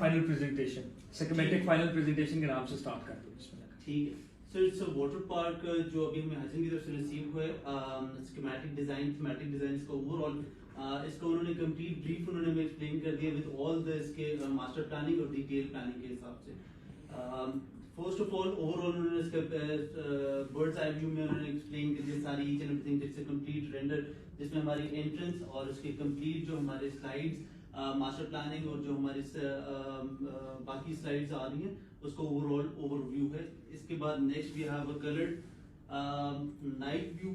Final presentation, schematic final presentation के नाम से स्टार्ट करते हैं इसमें। ठीक है। So it's a water park जो अभी हमें हसन की तरफ से रिसीव हुआ है, स्कीमेटिक डिजाइन, थीमेटिक डिजाइन, इसका ओवरऑल इसका उन्होंने कंप्लीट ब्रीफ उन्होंने हमें एक्सप्लेन कर दिया विद ऑल द इसके मास्टर प्लानिंग और डिटेल प्लानिंग के हिसाब से। फर्स्ट ऑफ ऑल ओवरऑल उन्होंने इसका बर्ड्स आई व्यू में उन्होंने एक्सप्लेन कर दिया सारी ईच एंड एवरीथिंग, जिससे कंप्लीट रेंडर जिसमें हमारी एंट्रेंस और उसके कंप्लीट जो हमारे स्लाइड्स मास्टर प्लानिंग और जो हमारी बाकी स्लाइड्स आ रही हैं उसका ओवरऑल ओवरव्यू है। इसके बाद next we have a coloured night view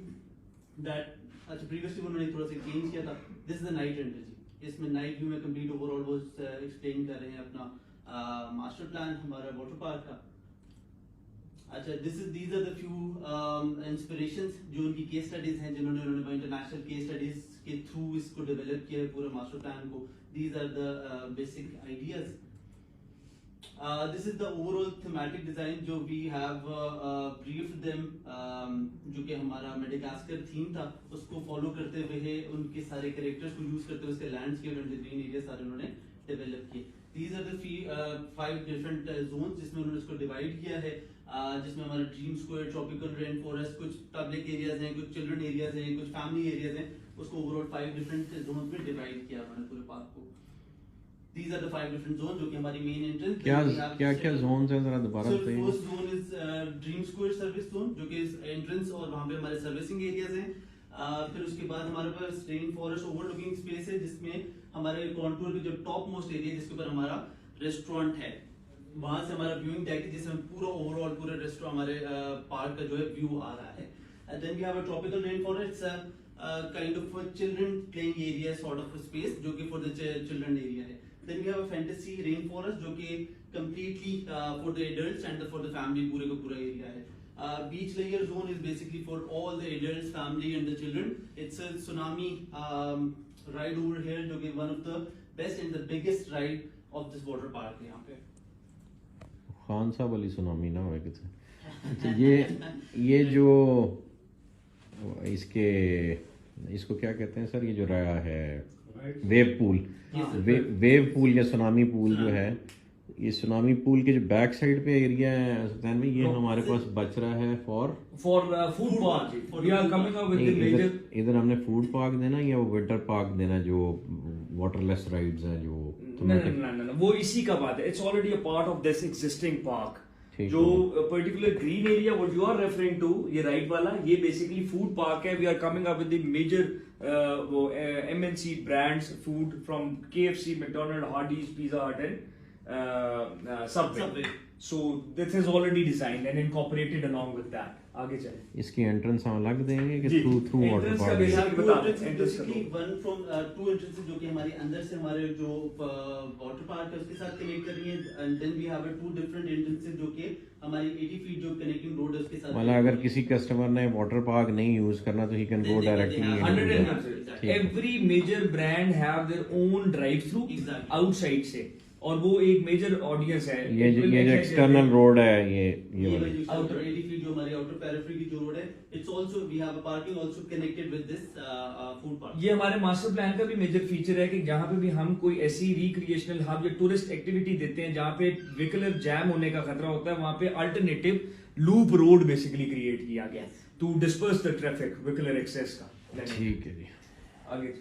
that, अच्छा प्रीवियसली उन्होंने थोड़ा सा चेंज किया था, this is the night entry. इसमें नाइट व्यू में कंप्लीट ओवरऑल वो एक्सप्लेन कर रहे हैं अपना मास्टर प्लान हमारा वाटर पार्क का। अच्छा these are the few inspirations जो उनकी केस स्टडीज हैं जिन्होंने उन्होंने इंटरनेशनल केस स्टडीज के थ्रू इसको डेवलप किया है पूरा मास्टर प्लान को। These are the basic ideas. This is the overall thematic design जो we have briefed them, जो कि हमारा मेडागास्कर थीम था उसको फॉलो करते हुए उनके सारे कैरेक्टर्स को यूज करते हुए उसके लैंडस्केप एंड ग्रीन एरिया सारे उन्होंने डेवलप किए। These are the 5 different zones जिसमें उन्होंने इसको डिवाइड किया है, जिसमें हमारा dream square, tropical rain forest, कुछ पब्लिक एरियाज हैं, कुछ चिल्ड्रन एरियाज हैं, कुछ फैमिली एरियाज हैं, उसको ओवरऑल 5 डिफरेंट जोन्स में डिवाइड किया उन्होंने पूरे पार्क को। These are the 5 different zones जो कि हमारी मेन एंट्रेंस क्या जोन्स हैं जरा दोबारा बताइए। First zone is dream square service zone जो कि एंट्रेंस और वहां पे हमारे सर्विसिंग एरियाज हैं। फिर उसके बाद हमारे पास रेन फॉरेस्ट ओवरलुकिंग स्पेस है जिसमें हमारे कॉन्टूर के जो टॉप मोस्ट एरिया जिसके ऊपर हमारा रेस्टोरेंट है, वहां से हमारा व्यूइंग डेक है जिसमें पूरा ओवरऑल पूरा रेस्टोरेंट हमारे पार्क का जो है व्यू आ रहा है। And then we have a tropical rain forest kind of children playing area sort of space जो कि फॉर द चिल्ड्रन एरिया है। Then we have a fantasy rainforest जो कि completely for the adults and for the family पूरे का पूरा area है। Beach layer zone is basically for all the adults, family and the children. It's a tsunami ride over here जो कि one of the best and the biggest ride of this water park है यहाँ पे। खान साहब वाली tsunami ना हो किसी। ये जो इसको क्या कहते हैं सर, ये जो रहा है वेव पूल, वेव पूल या सुनामी पूल जो है, ये सुनामी पूल के जो बैक साइड पे एरिया है सुल्तान में, ये हमारे पास बच रहा है for food park. We are coming up with the major, इधर हमने फूड पार्क देना या वो विंटर पार्क देना जो वाटरलेस राइड्स हैं जो no, वो इसी का बात है। It's already a part of this existing park. जो particular green area what you are referring to, ये राइट वाला, ये बेसिकली फूड पार्क है। We are coming up with the major वो MNC brands food from KFC, McDonald, Hardee's, pizza hut and subway. So this is already designed and incorporated along with that. आगे चलें। इसकी entrance हम अलग देंगे कि through water park? Basically one from 2 entrances जो कि हमारी अंदर से हमारे जो वाटर पार्क है उसके साथ कनेक्ट कर रही है, and then we have 2 different entrances जो कि हमारी 80 फीट जो कनेक्टिंग रोड है उसके साथ। मतलब अगर किसी कस्टमर ने वाटर पार्क नहीं यूज करना तो ही can go directly. Every major brand have their own drive through outside से, और वो एक मेजर ऑडियंस है। ये जो एक्सटर्नल रोड है, ये वाली आउटर 80 फीट जो हमारी आउटर पेरिफेरी की जो रोड है, it's also we have a parking also connected with this food park. ये हमारे मास्टर प्लान का भी मेजर फीचर है कि जहां पे भी हम कोई ऐसी रिक्रिएशनल हब या टूरिस्ट एक्टिविटी देते हैं जहां पे व्हीकलर जैम होने का खतरा होता है, वहां पे alternative loop road basically create किया गया to disperse the traffic vehicular access का। ठीक है जी, आगे।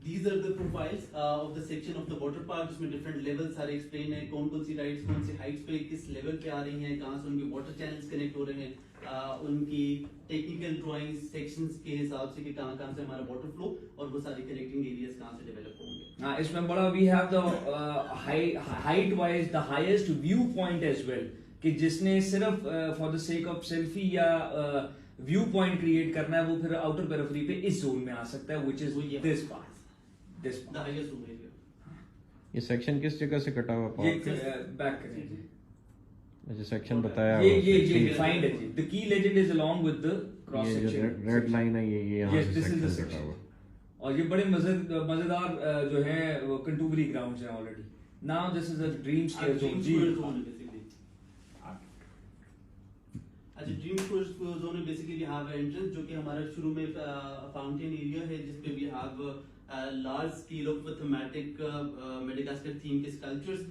These are the profiles of the section of the water park जिसमें different levels सारे explain है, कौन कौन सी राइड्स कौन सी हाइट्स पे किस लेवल पे आ रही हैं, कहाँ से उनके वाटर चैनल्स कनेक्ट हो रहे हैं, उनकी टेक्निकल ड्राइंग्स सेक्शंस के हिसाब से कि कहाँ कहाँ से हमारा वाटर फ्लो और वो सारी कनेक्टिंग एरियाज कहाँ से डेवलप होंगे। हाँ, इसमें बड़ा we have the height wise the highest view point as well, कि जिसने सिर्फ for the sake of selfie या व्यू पॉइंट क्रिएट करना है वो फिर आउटर पेरिफेरी पे इस जोन में आ सकता है, which is this part. The highest zone area। ये सेक्शन किस जगह से कटा हुआ पार्क? बैक करेंगे। अच्छा, सेक्शन बताया ये डिफाइंड है जी। The key legend is along with the cross section. ये जो रेड लाइन है ये यहाँ से सेक्शन कटा हुआ, और ये बड़े मजेदार जो है वो कंटूबरी ग्राउंड्स हैं already. Now this is a dream square zone जी। अच्छा, ड्रीम स्क्वायर जोन में बेसिकली वी हैव एंट्रेंस जो कि हमारा शुरू में फाउंटेन एरिया है जिसपे we have large scale of thematic Madagascar theme के sculptures.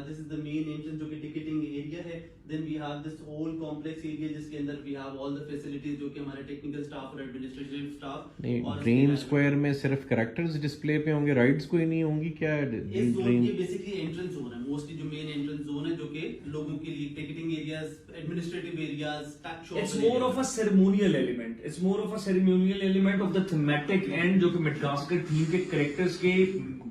This is the main entrance जो कि ticketing area है. Then we have this whole complex area जिसके अंदर we have all the facilities जो कि हमारे technical staff और administrative staff. नहीं, ड्रीम स्क्वायर में सिर्फ कैरेक्टर्स डिस्प्ले पे होंगे, राइड्स कोई नहीं होंगी क्या? इस जोन की बेसिकली एंट्रेंस जोन है, मोस्टली जो मेन एंट्रेंस जोन है जो कि लोगों के लिए ticketing areas, administrative areas, tax shop. It's more of a ceremonial element. It's more of a ceremonial element of the thematic and जो कि मेडागास्कर थीम के कैरेक्टर्स के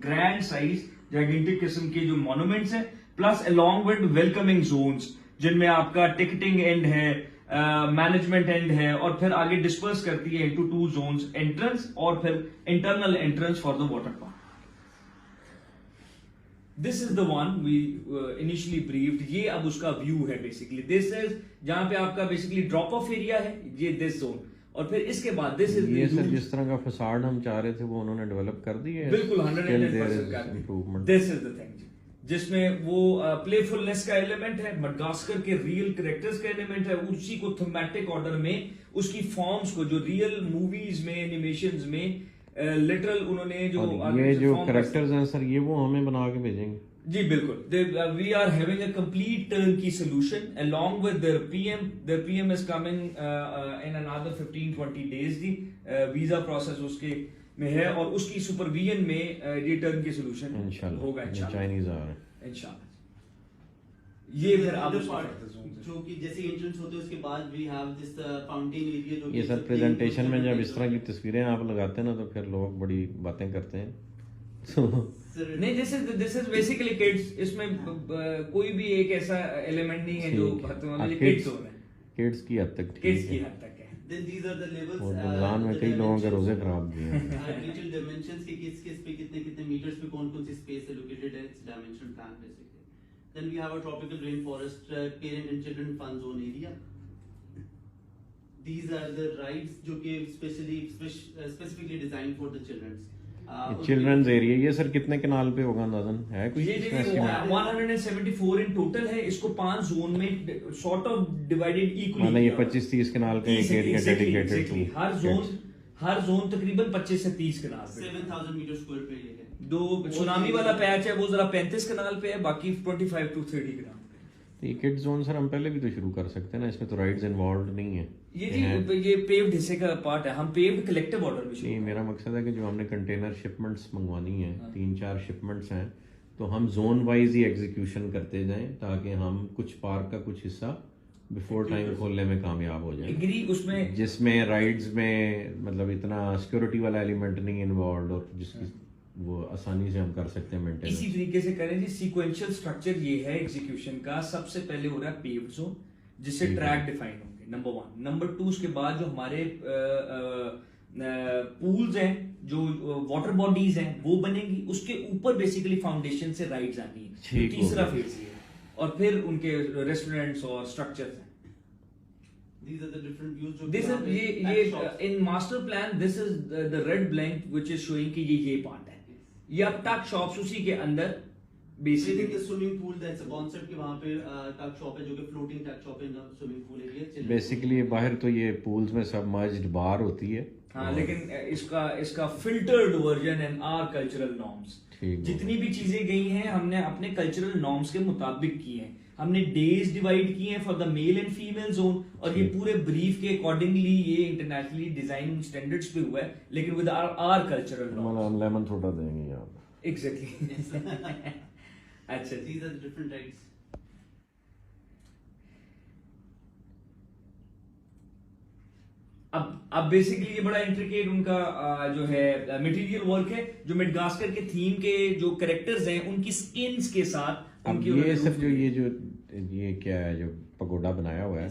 ग्रैंड साइज जाइगेंटिक किस्म के जो मॉन्यूमेंट्स हैं, plus along with welcoming zones जिनमें आपका टिकटिंग एंड है, मैनेजमेंट एंड है, और फिर आगे डिस्पर्स करती है इनटू 2 जोन्स, एंट्रेंस और फिर internal entrance for the water park. This is the one we initially briefed. ये अब उसका व्यू है बेसिकली. दिस इज जहां पे आपका बेसिकली ड्रॉप ऑफ एरिया है, ये दिस जोन, और फिर इसके बाद दिस इज ये सर जिस तरह का फसाड हम चाह रहे थे वो उन्होंने डेवलप कर दी है. बिल्कुल 110% improvement. This is the thing जिसमें वो प्लेफुलनेस का एलिमेंट है, मडागास्कर के रियल कैरेक्टर्स का एलिमेंट है, उसी को थीमेटिक ऑर्डर में उसकी फॉर्म्स को जो रियल मूवीज में, एनिमेशंस में लिटरल उन्होंने जो ये जो कैरेक्टर्स हैं सर ये वो हमें बना के भेजेंगे. जी बिल्कुल. We are having a complete turnkey solution along with their PM. Their PM is coming in another 15-20 days. The visa process उसके में है और उसकी सुपरविजन में ये टर्नकी सॉल्यूशन होगा इंशाल्लाह. चाइनीज आ रहे हैं इंशाल्लाह. ये फिर आप जो कि जैसे एंट्रेंस होते हैं उसके बाद we have this fountain area जो ये सर प्रेजेंटेशन में जब इस तरह की तस्वीरें आप लगाते हैं ना तो फिर लोग बड़ी बातें करते हैं. नहीं, दिस इज बेसिकली किड्स. इसमें कोई भी एक ऐसा एलिमेंट नहीं है जो किड्स हो रहे हैं. किड्स की हद तक किड्स की हद तक है. Then these are the levels. और रमजान में कई लोगों के रोजे खराब भी हैं. Detailed dimensions कि किस पे कितने मीटर्स पे कौन-कौन सी स्पेस है लोकेटेड है. It's dimension plan basically. Then we have a tropical rainforest parent and children fun zone area. These are the rides जो कि specifically designed for the children. Children's area ये सर कितने कनाल पे होगा अंदाजन है कुछ? ये 174 इन टोटल है. इसको 5 जोन में सॉर्ट ऑफ डिवाइडेड इक्वली. मतलब ये 25-30 कनाल का एक एरिया डेडिकेटेड टू. हर जोन तकरीबन 25 से 30 कनाल पे. 7000 मीटर स्क्वायर पे है. दो सुनामी वाला पैच है वो जरा 35 कनाल पे है, बाकी 25 to 30 कनाल पे. ये किड जोन सर हम पहले भी तो शुरू कर सकते हैं ना, इसमें तो राइड्स इन्वॉल्व नहीं है. ये पेव्ड हिस्से का पार्ट है. हम पेव्ड कलेक्टिव ऑर्डर में नहीं, मेरा मकसद है कि जो हमने कंटेनर शिपमेंट्स मंगवानी है 3-4 शिपमेंट्स हैं तो हम जोन वाइज ही एग्जीक्यूशन करते जाएं ताकि हम कुछ पार्क का कुछ हिस्सा बिफोर टाइम खोलने में कामयाब हो जाए. उसमें जिसमें राइड्स में मतलब इतना सिक्योरिटी वाला एलिमेंट नहीं इन्वॉल्व और जिसकी वो आसानी से हम कर सकते हैं मेंटेन. इसी तरीके से करें जी. सीक्वेंशियल स्ट्रक्चर ये है एग्जीक्यूशन का. सबसे पहले हो रहा है पेव्ड जोन जिससे ट्रैक डिफाइन होंगे, नंबर 1. नंबर 2 उसके बाद जो हमारे पूल्स हैं, जो वाटर बॉडीज हैं वो बनेंगी. उसके ऊपर बेसिकली फाउंडेशन से राइड्स आनी है. तीसरा फेज ये है. और फिर उनके रेस्टोरेंट्स और स्ट्रक्चर्स हैं. These are the different views. This is ये in master plan this is the red blank which is showing कि ये पार्ट है. ये अब टक शॉप्स उसी के अंदर basically the swimming pool that's a concept कि वहाँ पे टक शॉप है जो कि floating टक शॉप है स्विमिंग पूल एरिया. बेसिकली बाहर तो ये पूल्स में सबमर्ज्ड बार होती है. हाँ, लेकिन इसका filtered version and our cultural norms. जितनी भी चीजें गई हैं हमने अपने कल्चरल नॉर्म्स के मुताबिक की हैं. हमने डेज डिवाइड किए हैं for the male and female zone और ये पूरे ब्रीफ के अकॉर्डिंगली ये इंटरनेशनली डिजाइन स्टैंडर्ड्स पे हुआ है लेकिन विद आर कल्चरल नॉर्म्स. हम लेमन थोड़ा देंगे यहाँ पे. एग्जैक्टली. अच्छा, these are the different rides. अब बेसिकली ये बड़ा इंट्रिकेट उनका जो है मटेरियल वर्क है जो मेडागास्कर के थीम के जो कैरेक्टर्स हैं उनकी स्किन्स के साथ उनकी ये सब जो ये क्या है जो पगोडा बनाया हुआ है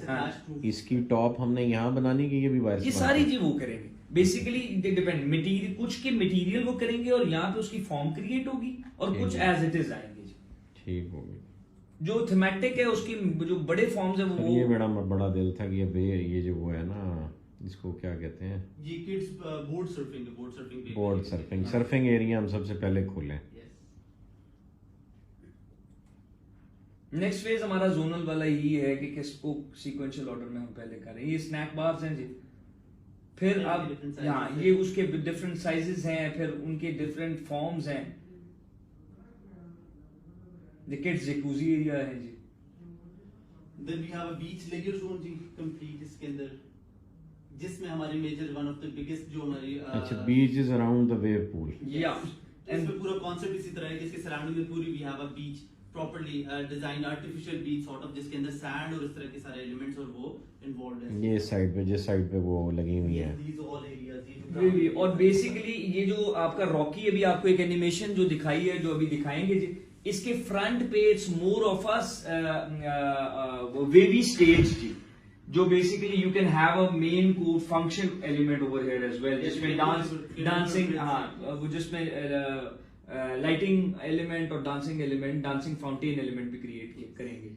इसकी टॉप हमने यहाँ बनानी की ये भी वायरस ये सारी चीज वो करेंगे बेसिकली. डिपेंड मटेरियल कुछ के मटेरियल वो करेंगे और यहाँ पे उसकी फॉर्म क्रिएट होगी और कुछ एज इट इज आएंगे. ठीक होगी. जो थीमेटिक है उसकी जो बड़े फॉर्म्स है वो ये बड़ा दिल था कि ये जो वो है ना इसको क्या कहते हैं ये किड्स बोर्ड सर्फिंग एरिया हम सबसे पहले खोलें. नेक्स्ट फेज हमारा जोनल वाला यही है कि किसको सीक्वेंशियल ऑर्डर में हम पहले करें. ये स्नैक बार्स हैं जी. फिर Yeah, अब different sizes यहाँ हैं। ये उसके डिफरेंट साइजेस हैं, फिर उनके डिफरेंट फॉर्म्स हैं। द किड्स जकूजी एरिया है जी। Then we have a beach layer zone ji complete इसके अंदर, जिसमें हमारी major one of the biggest जो हमारी अच्छा, beach is around the wave pool. या इसमें पूरा कॉन्सेप्ट इसी तरह है कि इसके सराउंडिंग में पूरी we have a beach properly design artificial beach sort of, जिसके अंदर सैंड और इस तरह के सारे एलिमेंट्स और वो इन्वॉल्वड है। ये साइड पे, जिस साइड पे वो लगी हुई है, These all areas ये जो really, और बेसिकली ये जो आपका रॉकी अभी आपको एक एनिमेशन जो दिखाई है, जो अभी दिखाएंगे जी, इसके फ्रंट पे it's more of a wavy stage जी, जो basically you can have a main code function element over here as well, जिसमें डांसिंग, हाँ वो जिसमें लाइटिंग एलिमेंट और dancing element, dancing fountain element भी क्रिएट करेंगे।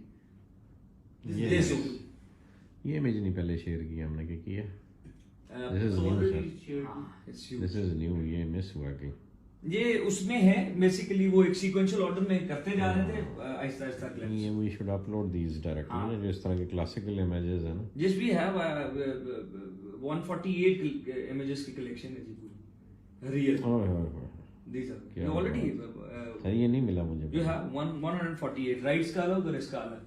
ये This ये इमेज नहीं पहले शेयर की हमने, क्या किया? This is new already sir, shared। it's huge. This is new, ये मिस हुआ कि ये उसमें है बेसिकली, वो एक सीक्वेंशियल ऑर्डर में करते जा रहे थे आहिस्ता आहिस्ता ये clips. We should upload these directly ना, जो इस तरह के क्लासिकल इमेजेस है ना। जिस भी है 148 इमेजेस की कलेक्शन है जी पूरी रियल। ओए होए होए, These are क्या you already सर ये नहीं मिला मुझे। you have 148 राइट्स का अलग और इसका अलग,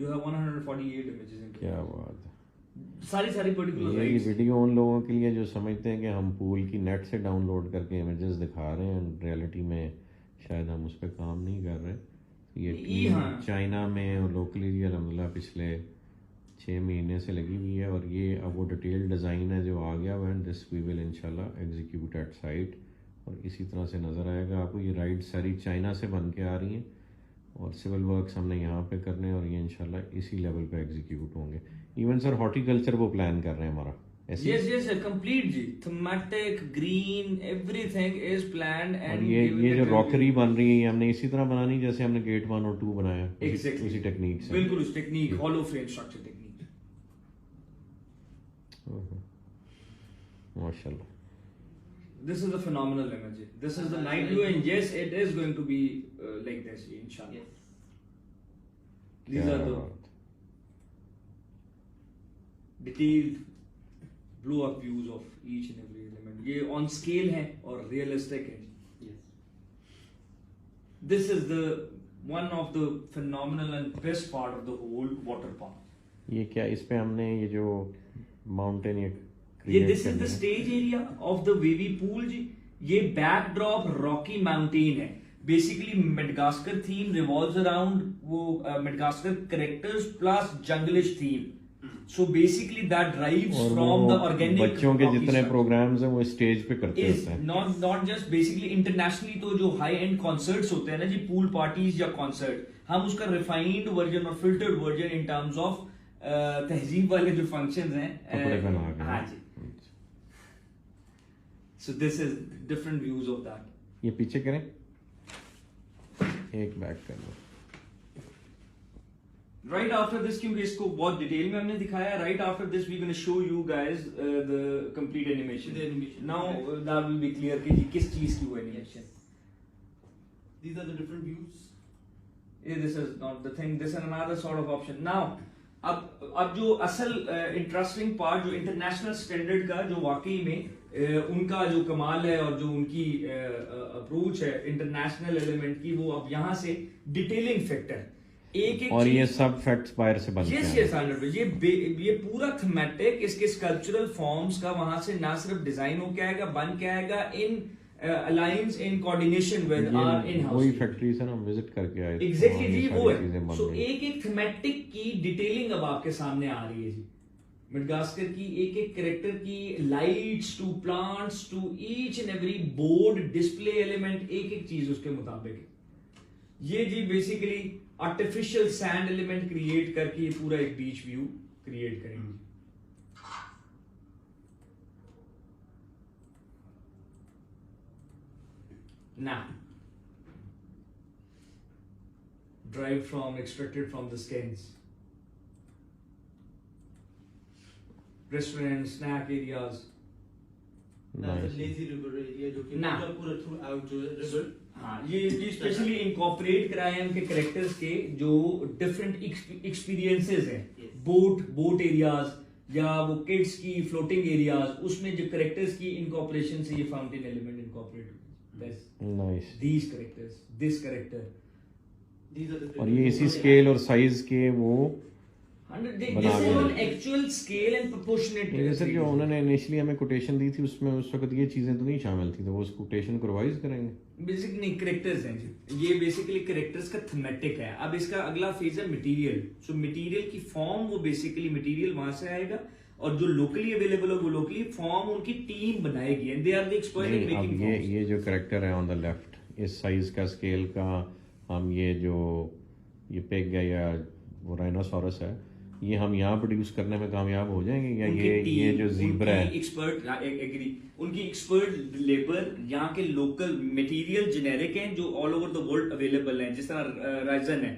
you have 148 images in क्या बात है। सारी पर्टिकुलर ये राइट्स। वीडियो उन लोगों के लिए जो समझते हैं कि हम पूल की नेट से डाउनलोड करके इमेजेस दिखा रहे हैं, रियलिटी में शायद हम उस पर काम नहीं कर रहे। ये टीम हाँ। चाइना में और लोकली भी अल्हम्दुलिल्लाह पिछले 6 महीने से लगी हुई है, और ये अब वो डिटेल डिज़ाइन है जो आ गया हुआ है। दिस वी विल इंशाल्लाह एग्जीक्यूट एट साइट, और इसी तरह से नज़र आएगा आपको। ये राइड सारी चाइना से बन के आ रही हैं, और सिविल वर्क्स हमने यहाँ पे करने हैं, और ये इंशाल्लाह इसी लेवल पे एग्जीक्यूट होंगे। इवन सर हॉर्टिकल्चर वो प्लान कर रहे हैं हमारा ऐसे। yes complete ji, thematic green everything is planned और and ये जो रॉकरी बन रही है, ये हमने इसी तरह बनानी जैसे हमने गेट 1 और 2 बनाया, Exactly. उसी टेक्निक से। बिल्कुल उस technique, hollow frame structure technique. माशाल्लाह, This is a phenomenal image. This is the night view, and yes, it is going to be like this, inshallah. Yes. These क्या are the बात। detailed blow up views of each and every element. ये on scale है और realistic है। Yes. This is the one of the phenomenal and best part of the whole water park. ये क्या, इस पे हमने ये जो माउंटेन ये create दिस इज करनी द है। Stage area of the wavy pool जी। ये बैकड्रॉप रॉकी माउंटेन है। Basically Madagascar theme revolves around वो Madagascar characters plus junglish theme. So basically that drives और फ्रॉम द वो ऑर्गेनिक बच्चों के जितने प्रोग्राम्स हैं वो स्टेज पे करते इज होते हैं। नॉट जस्ट बेसिकली इंटरनेशनली, तो जो हाई एंड कॉन्सर्ट्स होते हैं ना जी, पूल पार्टीज या कॉन्सर्ट, हम उसका रिफाइंड वर्जन और filtered version in terms of तहजीब वाले जो फंक्शंस हैं, कपड़े पहना के। हाँ जी। So this is different views of that. ये पीछे करें, एक बैक कर लो। Right after this, क्योंकि इसको बहुत डिटेल में हमने दिखाया, right after this we're going to show you guys the complete animation. The animation. Now that will be clear कि जी किस चीज की वो animation. These are the different views. Yeah, this is not the thing. This is another sort of option. Now अब जो असल interesting part, जो international standard का जो वाकई में उनका जो कमाल है और जो उनकी अप्रोच है इंटरनेशनल एलिमेंट की, वो अब यहाँ से डिटेलिंग फैक्टर एक और ये सब फैक्ट्स बाहर से बन के यस आए। यस 100%। ये पूरा थीमेटिक इसके स्कल्पचरल फॉर्म्स का वहां से ना सिर्फ डिजाइन होके आएगा, बन के आएगा in alliance in coordination with our in house. वही फैक्ट्रीज है ना, हम विजिट करके आए थे। एग्जैक्टली वहाँ ये जी, सारी वो है। चीजें बन सो रही हैं। एक एक थीमेटिक की डिटेलिंग अब आपके सामने आ रही है जी। मेडागास्कर की एक एक कैरेक्टर की lights to plants to each and every board display element, एक एक चीज उसके मुताबिक है। ये जी basically artificial sand element create करके ये पूरा एक बीच व्यू क्रिएट करेंगे। Now, derived from, extracted from the skins. Restaurants, snack areas. That's Nice. a lazy river area जो कि ना। पूरा throughout जो river। हाँ, ये स्पेशली इनकॉर्पोरेट कराए हैं उनके कैरेक्टर्स के जो डिफरेंट एक्सपीरियंसेस हैं। Yes. बोट एरियाज, या वो किड्स की फ्लोटिंग एरियाज, उसमें जो करेक्टर्स की इनकॉर्पोरेशन से ये फाउंटेन एलिमेंट इनकॉर्पोरेट हुआ है। Nice. These characters, this character, और ये इसी स्केल और साइज के वो actual scale and proportionate. Sir जो उन्होंने इनिशियली हमें कोटेशन दी थी उसमें उस वक्त ये चीजें तो नहीं शामिल थी, तो वो उस कोटेशन को रिवाइज करेंगे। बेसिक नहीं, करेक्टर्स हैं जी, ये बेसिकली करेक्टर्स का थीमेटिक है। अब इसका अगला फेज है मटेरियल। सो मटेरियल की फॉर्म, वो बेसिकली मटेरियल वहां से आएगा और जो लोकली अवेलेबल है वो लोकली फॉर्म उनकी टीम बनाएगी and they are the expert in making forms. ये जो करेक्टर है ऑन द लेफ्ट, इस साइज का स्केल का, हम ये जो ये पेग है या वो राइनोसोरस है, ये हम यहाँ प्रोड्यूस करने में कामयाब हो जाएंगे या ये जो जीब्रा है एक्सपर्ट एग्री, उनकी एक्सपर्ट लेबर, यहाँ के लोकल मटेरियल जेनेरिक हैं जो all over the world available हैं, जिस तरह राइजन है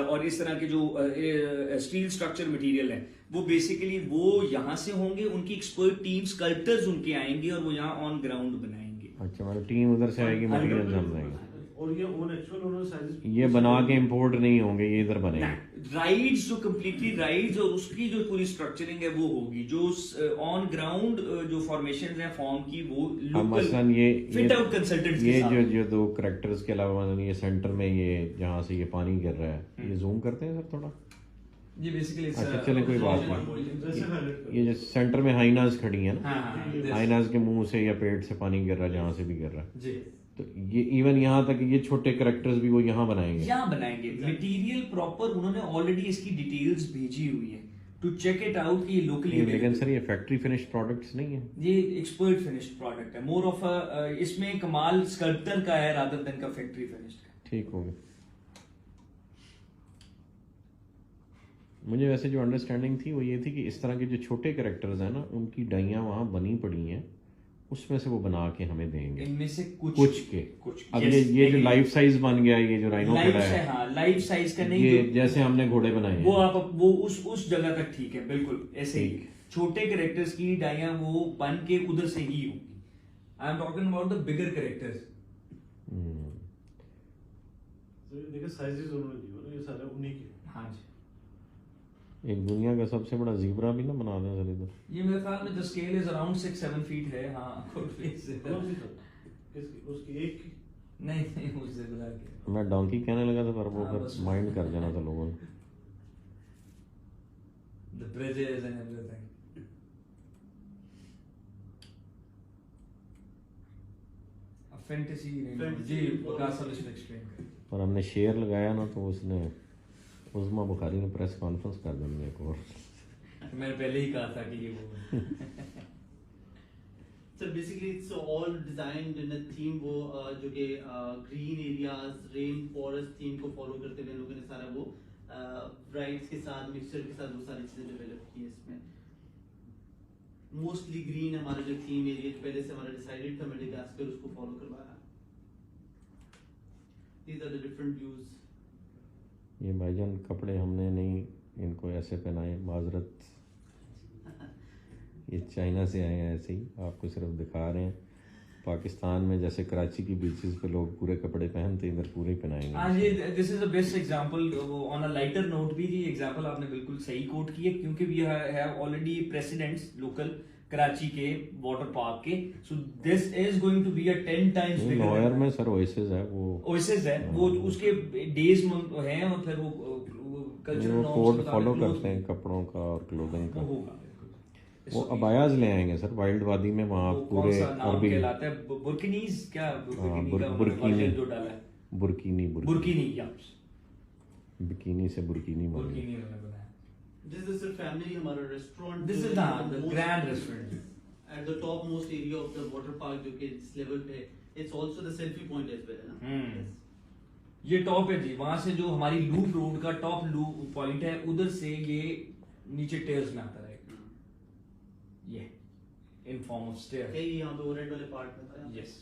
और इस तरह के जो स्टील स्ट्रक्चर मटेरियल है, वो बेसिकली वो यहाँ से होंगे। उनकी एक्सपर्ट टीम स्कल्प्टर्स उनके आएंगे और वो यहाँ ऑन ग्राउंड बनाएंगे। अच्छा, मतलब टीम उधर से आएगी, मटेरियल हम लाएंगे और ये ओन एक्चुअल उन्होंने साइजेस ये बना के इंपोर्ट नहीं होंगे, ये इधर बनेंगे। राइड्स जो कंप्लीटली राइड्स और उसकी जो पूरी स्ट्रक्चरिंग है वो होगी, जो ऑन ग्राउंड जो फॉर्मेशंस हैं फॉर्म की वो लोकल फिट आउट कंसल्टेंट्स के साथ। ये जो दो कैरेक्टर्स के अलावा ये सेंटर में ये जहाँ से ये पानी गिर रहा है, ये जूम करते हैं सर थोड़ा। ये बेसिकली अच्छा चले कोई बात नहीं। ये जो सेंटर में हाइनाज खड़ी है ना, हाइनाज के मुंह से या पेट से पानी गिर रहा है, जहाँ से भी गिर रहा है जी, तो ये इवन यहाँ तक ये छोटे कैरेक्टर्स भी वो यहाँ बनाएंगे। यहाँ बनाएंगे मटेरियल प्रॉपर, उन्होंने ऑलरेडी इसकी डिटेल्स भेजी हुई है टू चेक इट आउट कि लोकली। लेकिन सर ये फैक्ट्री फिनिश्ड प्रोडक्ट्स नहीं है, ये एक्सपर्ट फिनिश्ड प्रोडक्ट है, मोर ऑफ इसमें कमाल स्कल्प्टर का है रादर देन का फैक्ट्री फिनिश्ड का। ठीक हो गया। मुझे वैसे जो अंडरस्टैंडिंग थी वो ये थी कि इस तरह के जो छोटे कैरेक्टर्स हैं ना, उनकी डाइयाँ वहाँ बनी पड़ी हैं, उसमें से वो बना के हमें देंगे। इनमें से कुछ अब ये जो लाइफ साइज बन गया, ये जो राइनो खड़ा है, हाँ लाइफ साइज का नहीं, ये जैसे हमने घोड़े बनाए वो आप वो उस जगह तक ठीक है, बिल्कुल ऐसे ही छोटे कैरेक्टर्स की डाइयाँ वो बन के उधर से ही होगी। I am talking about the bigger characters. देखिए साइजेस उन्होंने दिए ना, ये सारे उन्हीं के। हाँ जी, एक दुनिया का सबसे बड़ा ज़ीब्रा भी ना बना दें सर इधर। ये मेरे ख्याल में the scale is around 6-7 feet है। हाँ उसकी एक नहीं उस ज़ेब्रा के मैं डोंकी कहने लगा था, पर वो फिर माइंड कर जाना था लोगों ने। The bridges and everything. Fantasy जी विकास सब इसमें एक्सप्लेन करें। और हमने शेयर लगाया ना तो उसने उस्मा बुखारी ने प्रेस कॉन्फ्रेंस कर दी एक और। मैंने पहले ही कहा था कि ये वो So basically it's all designed in a theme वो जो कि green areas, rain forest theme को follow करते हुए लोगों ने सारा वो rides के साथ mixture के साथ वो सारी चीजें develop की है इसमें। Mostly green हमारा जो theme area पहले से हमारा decided था, मेडागास्कर उसको follow करवाया। These are the different views। ये भाईजान कपड़े हमने नहीं इनको ऐसे पहनाए, माजरत, ये चाइना से आए हैं ऐसे ही, आपको सिर्फ दिखा रहे हैं। पाकिस्तान में जैसे कराची की बीचेस पे लोग पूरे कपड़े पहनते इधर पूरे ही पहनाएंगे। हाँ ये this is the best example. On a lighter note भी ये एग्जांपल आपने बिल्कुल सही कोट की है, क्योंकि we have already presidents local Karachi के वाटर पार्क के। So this is going to be a 10 times bigger. Lawyer में सर ओएसिस है, वो ओएसिस है, वो उसके डेज हैं और फिर वो कल्चरल कोड फॉलो करते हैं कपड़ों का और क्लोथिंग का। वो अबायाज ले आएंगे सर वाइल्ड वादी में, वहाँ पूरे अरबी कहलाता है बुर्किनीज, क्या बुर्किनी जो डाला है, बुर्किनी बिकिनी से बुर्किनी बना। बुर्किनी उन्होंने बनाया। This is a family हमारा restaurant। This is the grand restaurant at the top most area of the water park जो कि इस लेवल पे, it's also the selfie point as well है ना। ये टॉप है जी, वहां से जो हमारी लूप रोड का टॉप लूप पॉइंट है, उधर से ये नीचे टेयर्स में आता रहेगा, ये इन फॉर्म ऑफ स्टेयर। यहाँ पे रेड वाले पार्ट में था। यस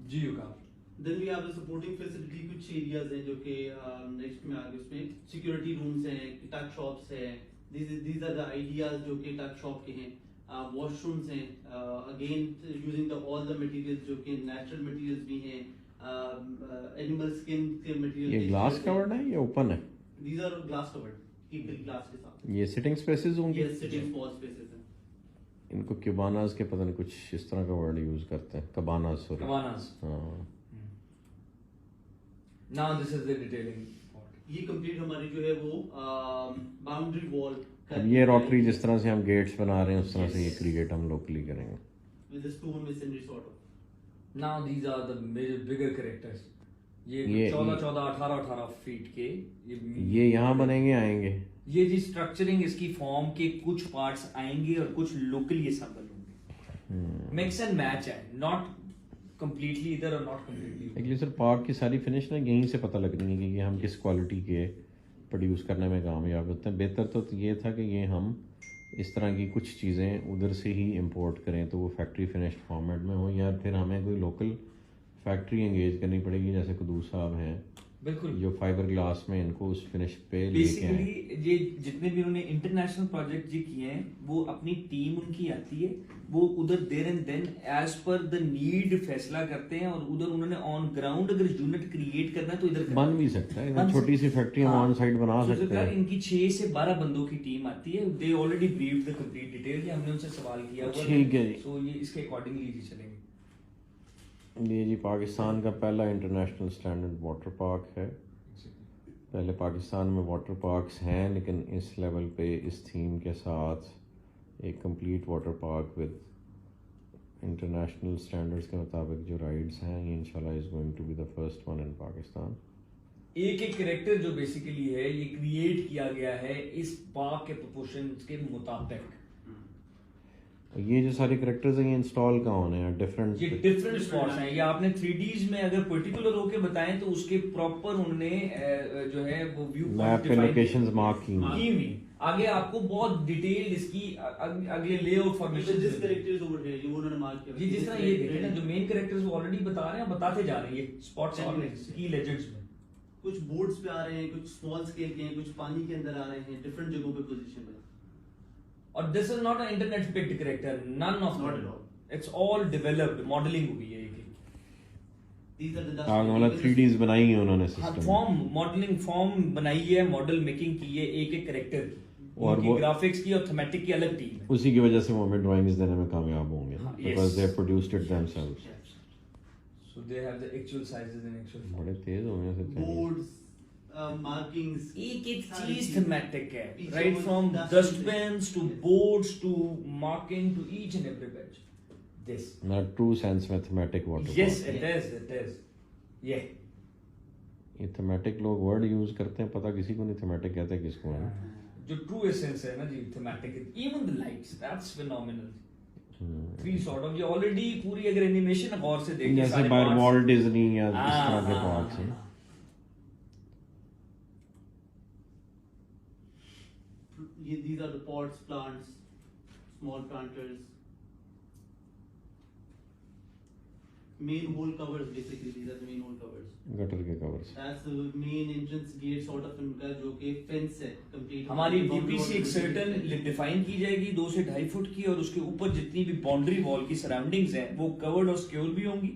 जी युगा। Then we have the supporting facility, कुछ areas हैं जो कि next में आगे उसमें security rooms हैं, tuck shops हैं। These are the ideas जो कि tuck shop के हैं। Washrooms हैं, again using all the materials जो कि natural materials भी हैं, animal skin के materials। ये ग्लास कवर्ड है या ओपन है? These are glass covered। की बिग ग्लास के साथ। ये सिटिंग स्पेसेस होंगे, ये सिटिंग स्मॉल स्पेसेस हैं। इनको क्यूबानास के पता नहीं कुछ इस तरह का वर्ड यूज करते हैं, कबानास, सॉरी। Cabanas. हाँ, Now this is the detailing part. ये कंप्लीट हमारी जो है वो बाउंड्री वॉल अब ये रॉटरी जिस तरह से हम गेट्स बना रहे हैं उस तरह से ये क्रिएट हम लोकली करेंगे। With the stone masonry sort of. Now these are the major bigger characters. ये ये 14-18 फीट के ये यहाँ बनेंगे, आएंगे। ये जी स्ट्रक्चरिंग इसकी फॉर्म के कुछ पार्ट्स आएंगे और कुछ लोकली असेंबल होंगे। मिक्स एंड मैच है, नॉट कंप्लीटली इधर और not completely. Actually sir park की सारी फिनिश ना यहीं से पता लगनी है कि हम किस क्वालिटी के प्रोड्यूस करने में कामयाब होते हैं। बेहतर तो ये था कि ये हम इस तरह की कुछ चीज़ें उधर से ही इंपोर्ट करें तो वो फैक्ट्री फिनिश्ड फॉर्मेट में हो, या फिर हमें कोई लोकल फैक्ट्री एंगेज करनी पड़ेगी, जैसे कुदूस साहब हैं बिल्कुल, जो फाइबर ग्लास में इनको उस फिनिश पे लेके आए। बेसिकली ये जितने भी उन्होंने इंटरनेशनल प्रोजेक्ट जी किए हैं वो अपनी टीम उनकी आती है, वो उधर there and then as per the need फैसला करते हैं और उधर उन्होंने ऑन ग्राउंड अगर यूनिट क्रिएट करना है तो इधर बन भी सकता है, छोटी सी फैक्ट्री हम ऑन साइड बना सकते हैं। इनकी 6 से 12 बंदों की टीम आती है, they already briefed the complete detail कि हमने उनसे सवाल किया हुआ है, ठीक है जी। सो ये इसके अकॉर्डिंगली ही चलेंगे। ये जी पाकिस्तान का पहला इंटरनेशनल स्टैंडर्ड वाटर पार्क है। पहले पाकिस्तान में वाटर पार्क्स हैं लेकिन इस लेवल पे इस थीम के साथ एक complete water park with international standards के मुताबिक जो राइड्स हैं, ये इंशाल्लाह is going to be the first one in Pakistan. एक एक कैरेक्टर जो बेसिकली है ये क्रिएट किया गया है इस पार्क के प्रोपोर्शंस के मुताबिक। ये जो सारे कैरेक्टर्स हैं ये इंस्टॉल कहाँ होने हैं? डिफरेंट ये डिफरेंट स्पॉट्स हैं। ये आपने 3Ds में अगर पर्टिकुलर होके बताएं तो उसके प्रॉपर उन्होंने जो है वो व्यू मैप पे लोकेशंस मार्क की हुई। आगे आपको बहुत डिटेल इसकी अगले लेआउट फॉर्मेशन जिस कैरेक्टर्स ओवर है ये उन्होंने मार्क किया। जी जिस तरह ये देखें ना, जो मेन कैरेक्टर्स वो ऑलरेडी बता रहे हैं, बताते जा रहे हैं ये स्पॉट्स और की लेजेंड्स में। कुछ बोर्ड्स पे आ रहे हैं, कुछ स्मॉल स्केल के हैं, कुछ पानी के अंदर आ रहे हैं, डिफरेंट जगहों पे पोजीशन में। और this is not a internet picked character, none of Not at all. It's all developed, modelling हुई है। These are the dust आगे वाला 3Ds बनाई है उन्होंने हाँ, सिस्टम। फॉर्म मॉडलिंग फॉर्म बनाई है, मॉडल मेकिंग की है एक एक कैरेक्टर की, और उनकी वो ग्राफिक्स की और थीमेटिक की अलग टीम है। उसी की वजह से वो हमें ड्राइंग्स देने में कामयाब होंगे हाँ, because yes. They produced it themselves. So they have the actual sizes and actual form. बड़े तेज हो गए सच्चाई। boards, markings, एक एक सारी चीज चीजें। थीमेटिक है, पीछे right वो from dust dustbins to boards to marking to each and every bench. This. ना ट्रू सेंस में thematic water Yes, park. it is. Yeah. ये थीमेटिक लोग वर्ड यूज करते हैं, पता किसी को नहीं थीमेटिक कहते हैं किसको है। जो ट्रू एसेंस है ना जी thematic, even the lights, that's phenomenal. Three sort of, ये ऑलरेडी पूरी अगर एनिमेशन गौर से देखें जैसे सारे बाय parts- वॉल्ट डिज्नी या इस हाँ, तरह के हाँ, पार्क्स हैं। हाँ। These are the pots, plants, small planters. Main hole covers basically, these are the main hole covers. Gutter के covers. That's the main entrance gate sort of इनका जो कि फेंस है complete। हमारी डीपीसी एक सर्टेन डिफाइन की जाएगी 2 से 2.5 फुट की, और उसके ऊपर जितनी भी बाउंड्री वॉल की सराउंडिंग्स हैं वो कवर्ड और सिक्योर भी होंगी,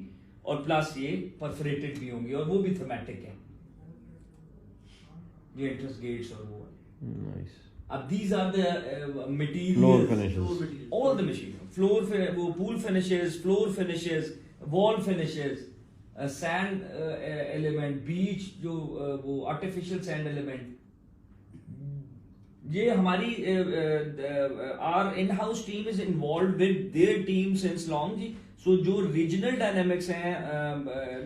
और प्लस ये परफोरेटेड भी होंगी, और वो भी थीमेटिक है, ये एंट्रेंस गेट्स और वो। नाइस। अब these are the materials, Floor Floor finishes। materials. all the materials, वो pool finishes, floor finishes, wall finishes, sand element, beach जो वो artificial sand element, ये हमारी our in-house team is involved with their team since long जी। So जो regional dynamics हैं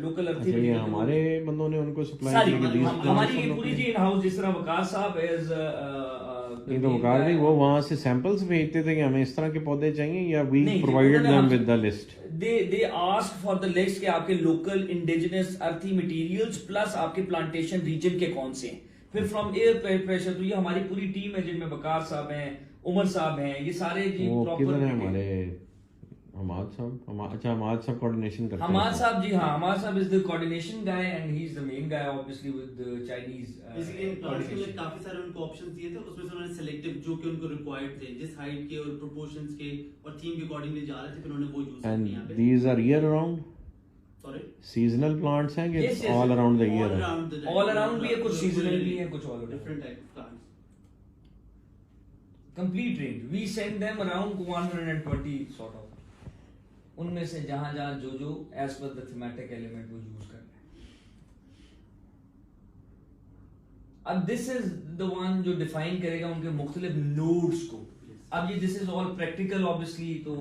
local अच्छा, ये हमारे बंदों ने उनको सप्लाई सारी की हमारी ये पूरी जी इन-हाउस, जिस तरह वकार साहब एज नहीं तो वकार नहीं, वो वहां से सैंपल्स भेजते थे कि हमें इस तरह के पौधे चाहिए, या वी नहीं, प्रोवाइडेड उन्होंने देम हम- with the list. they asked for the list कि आपके लोकल इंडिजिनस अर्थी मटेरियल्स प्लस आपके प्लांटेशन रीजन के कौन से हैं। फिर फ्रॉम एयर प्रेशर, तो ये हमारी पूरी टीम है जिनमें वकार साहब हैं, उमर साहब हैं, ये सारे जी वो प्रॉपर किधर है हमारे हमाद साहब? अच्छा, हमाद साहब कोऑर्डिनेशन करते हैं। हमाद साहब जी, हाँ हमाद साहब is the coordination guy and he is the main guy obviously with Chinese basically plants के लिए काफी सारे उनको ऑप्शंस दिए थे, उसमें से उन्होंने सिलेक्टिव जो कि उनको रिक्वायर्ड थे, जिस हाइट के और प्रोपोर्शंस के और थीम के अकॉर्डिंगली जा रहे थे, फिर उन्होंने वो यूज एंड किए यहाँ पे। These are year around sorry, seasonal plants हैं कि Yes, yes, all around the year है? ऑल अराउंड भी है, कुछ सीजनल भी है, कुछ all different type of plants. complete range. We send them around 120 sort of. उनमें से जहां जहां जो as per the thematic element वो use कर रहे हैं. अब this is the one जो define करेगा उनके मुख्तलिफ nodes को. अब ये this is all practical obviously, तो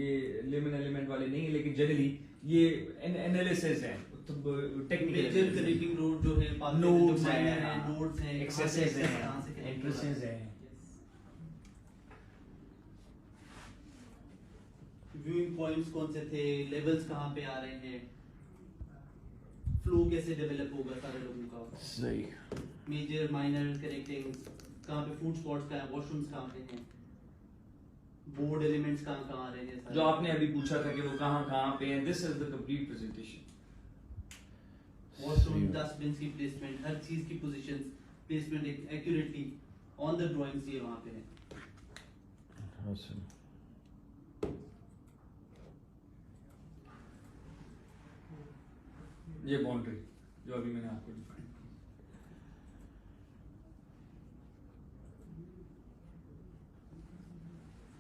ये limit element वाले नहीं है, लेकिन generally ये analysis है, मेजर कनेक्टिंग रोड जो है, nodes हैं, accesses हैं, entrances हैं. व्यूइंग पॉइंट्स कौन से थे, लेवल्स कहाँ पे आ रहे हैं, फ्लो कैसे डेवलप होगा सारे लोगों का, सही, मेजर माइनर कनेक्टिंग, कहाँ पे फूड स्पॉट्स कहाँ है, वॉशरूम्स कहाँ पे हैं, बोर्ड एलिमेंट्स कहाँ आ रहे हैं, जो आपने अभी पूछा था कि वो कहाँ पे हैं. This is the complete presentation. Washroom dustbin की प्लेसमेंट, हर चीज की positions, placement accurately on the drawings ये वहाँ पे है. awesome. ये बाउंड्री जो अभी मैंने आपको डिफाइन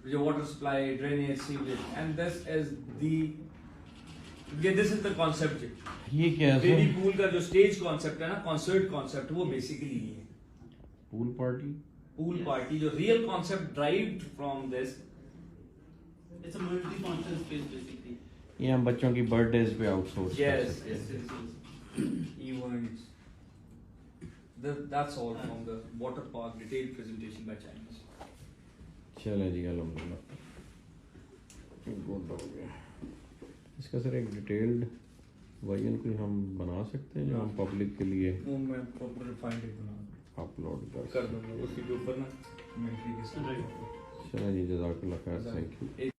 की, जो water supply, drainage, sewage, and this is the concept. ये क्या है बेबी सर? पूल का जो स्टेज कॉन्सेप्ट है ना, कॉन्सर्ट कॉन्सेप्ट, वो बेसिकली ये है. पूल पार्टी, पूल पार्टी जो real concept derived from this. It's a multi function space basically. ये हम बच्चों की बर्थडेज पे आउटसोर्स कर Yes, सकते हैं. yes. Events. That's all from the water park detailed presentation by Chinese. चले जी, अल्हम्दुलिल्लाह गुड हो गया. इसका सर एक डिटेल्ड वर्जन कोई हम बना सकते हैं जो हम पब्लिक के लिए वो मैं प्रॉपर फाइंड इट बना अपलोड कर दूंगा उसी के ऊपर ना कमेंट्री के साथ. चले जी, जज़ाकल्लाह खैर, थैंक यू.